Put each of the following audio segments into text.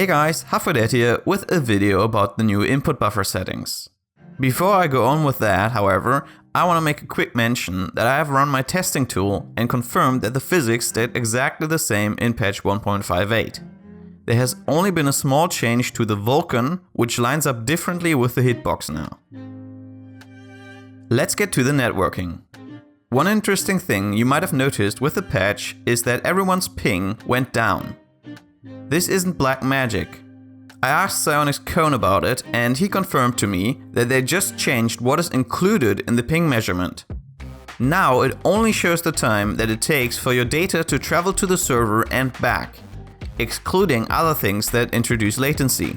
Hey guys, Hafedet here with a video about the new input buffer settings. Before I go on with that, however, I want to make a quick mention that I have run my testing tool and confirmed that the physics stayed exactly the same in patch 1.58. There has only been a small change to the Vulkan, which lines up differently with the hitbox now. Let's get to the networking. One interesting thing you might have noticed with the patch is that everyone's ping went down. This isn't black magic. I asked Psyonix Cone about it and he confirmed to me that they just changed what is included in the ping measurement. Now it only shows the time that it takes for your data to travel to the server and back, excluding other things that introduce latency.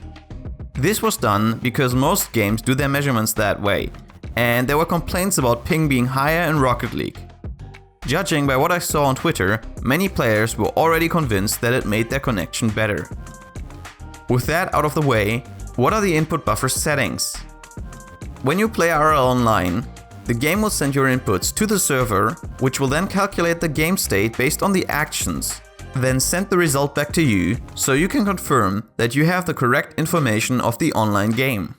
This was done because most games do their measurements that way, and there were complaints about ping being higher in Rocket League. Judging by what I saw on Twitter, many players were already convinced that it made their connection better. With that out of the way, what are the input buffer settings? When you play RL online, the game will send your inputs to the server, which will then calculate the game state based on the actions, then send the result back to you, so you can confirm that you have the correct information of the online game.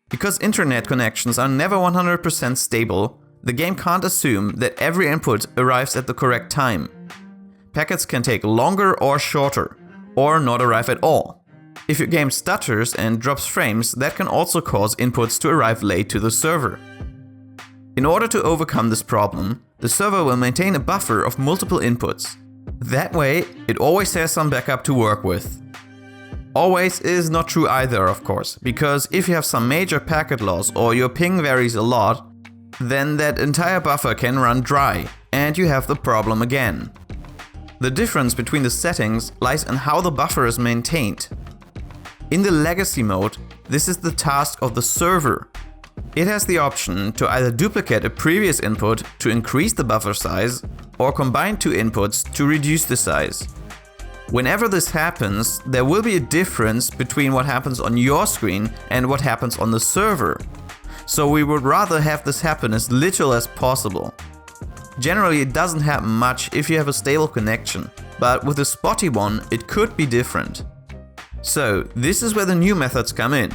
Because internet connections are never 100% stable, the game can't assume that every input arrives at the correct time. Packets can take longer or shorter, or not arrive at all. If your game stutters and drops frames, that can also cause inputs to arrive late to the server. In order to overcome this problem, the server will maintain a buffer of multiple inputs. That way, it always has some backup to work with. Always is not true either, of course, because if you have some major packet loss or your ping varies a lot, then that entire buffer can run dry, and you have the problem again. The difference between the settings lies in how the buffer is maintained. In the legacy mode, this is the task of the server. It has the option to either duplicate a previous input to increase the buffer size, or combine two inputs to reduce the size. Whenever this happens, there will be a difference between what happens on your screen and what happens on the server. So we would rather have this happen as little as possible. Generally it doesn't happen much if you have a stable connection, but with a spotty one it could be different. So this is where the new methods come in.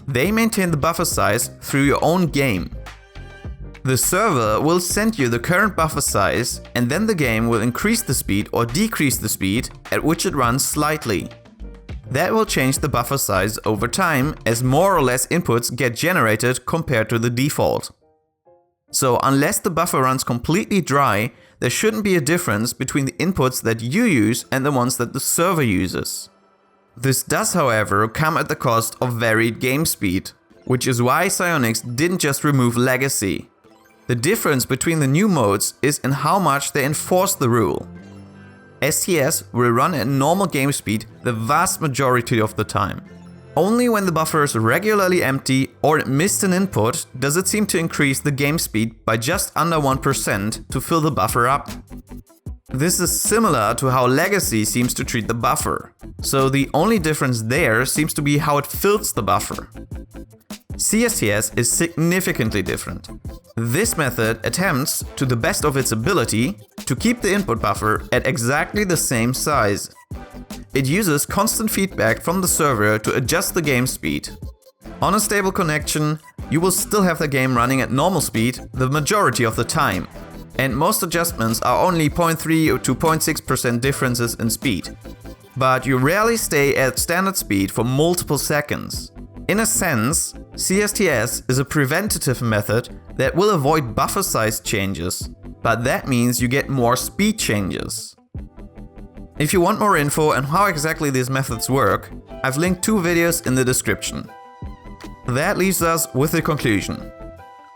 They maintain the buffer size through your own game. The server will send you the current buffer size, and then the game will increase the speed or decrease the speed at which it runs slightly. That will change the buffer size over time as more or less inputs get generated compared to the default. So unless the buffer runs completely dry, there shouldn't be a difference between the inputs that you use and the ones that the server uses. This does, however, come at the cost of varied game speed, which is why Psyonix didn't just remove legacy. The difference between the new modes is in how much they enforce the rule. STS will run at normal game speed the vast majority of the time. Only when the buffer is regularly empty or it missed an input does it seem to increase the game speed by just under 1% to fill the buffer up. This is similar to how Legacy seems to treat the buffer, so the only difference there seems to be how it fills the buffer. CSTS is significantly different. This method attempts, to the best of its ability, to keep the input buffer at exactly the same size. It uses constant feedback from the server to adjust the game speed. On a stable connection, you will still have the game running at normal speed the majority of the time, and most adjustments are only 0.3 to 0.6% differences in speed. But you rarely stay at standard speed for multiple seconds. In a sense, CSTS is a preventative method that will avoid buffer size changes, but that means you get more speed changes. If you want more info on how exactly these methods work, I've linked two videos in the description. That leaves us with the conclusion.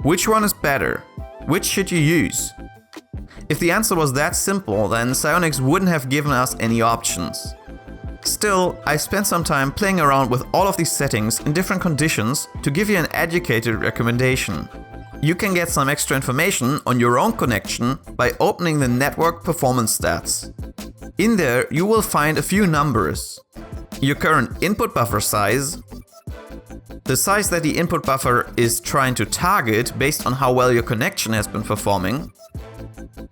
Which one is better? Which should you use? If the answer was that simple, then Psyonix wouldn't have given us any options. Still, I spent some time playing around with all of these settings in different conditions to give you an educated recommendation. You can get some extra information on your own connection by opening the network performance stats. In there you will find a few numbers. Your current input buffer size, the size that the input buffer is trying to target based on how well your connection has been performing,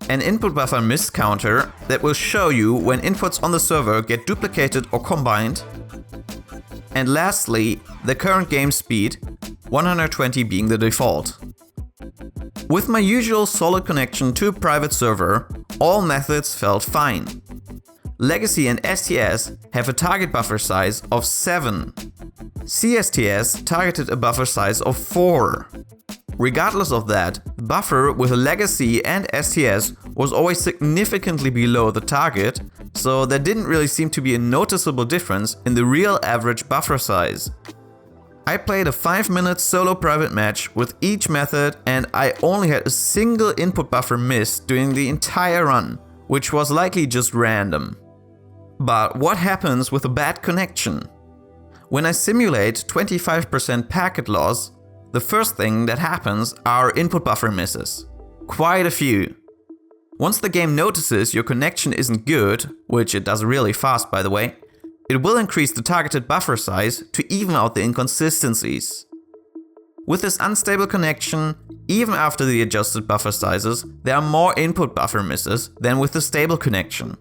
an input buffer miss counter that will show you when inputs on the server get duplicated or combined, And lastly, the current game speed, 120 being the default. With my usual solid connection to a private server, all methods felt fine. Legacy and STS have a target buffer size of 7. CSTS targeted a buffer size of 4. Regardless of that, the buffer with a Legacy and STS was always significantly below the target, so there didn't really seem to be a noticeable difference in the real average buffer size. I played a 5-minute solo private match with each method and I only had a single input buffer miss during the entire run, which was likely just random. But what happens with a bad connection? When I simulate 25% packet loss, the first thing that happens are input buffer misses. Quite a few. Once the game notices your connection isn't good, which it does really fast by the way, it will increase the targeted buffer size to even out the inconsistencies. With this unstable connection, even after the adjusted buffer sizes, there are more input buffer misses than with the stable connection.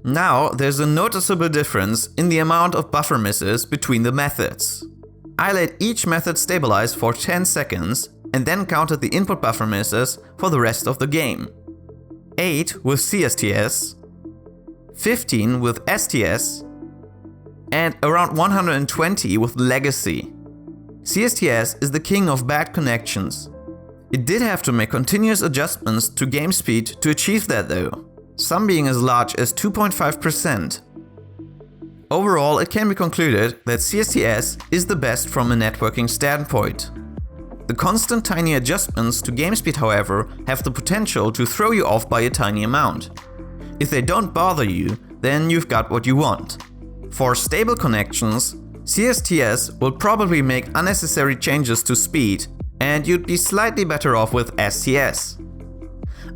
Now there's a noticeable difference in the amount of buffer misses between the methods. I let each method stabilize for 10 seconds and then counted the input buffer misses for the rest of the game. 8 with CSTS, 15 with STS, and around 120 with Legacy. CSTS is the king of bad connections. It did have to make continuous adjustments to game speed to achieve that though, some being as large as 2.5%. Overall, it can be concluded that CSTS is the best from a networking standpoint. The constant tiny adjustments to game speed, however, have the potential to throw you off by a tiny amount. If they don't bother you, then you've got what you want. For stable connections, CSTS will probably make unnecessary changes to speed, and you'd be slightly better off with STS.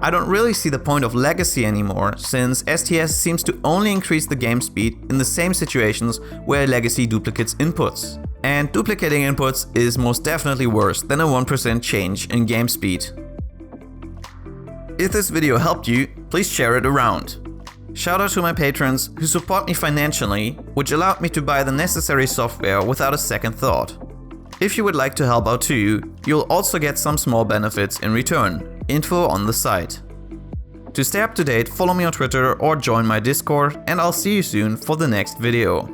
I don't really see the point of Legacy anymore, since STS seems to only increase the game speed in the same situations where Legacy duplicates inputs. And duplicating inputs is most definitely worse than a 1% change in game speed. If this video helped you, please share it around. Shout out to my patrons who support me financially, which allowed me to buy the necessary software without a second thought. If you would like to help out too, you'll also get some small benefits in return. Info on the site. To stay up to date, follow me on Twitter or join my Discord, and I'll see you soon for the next video.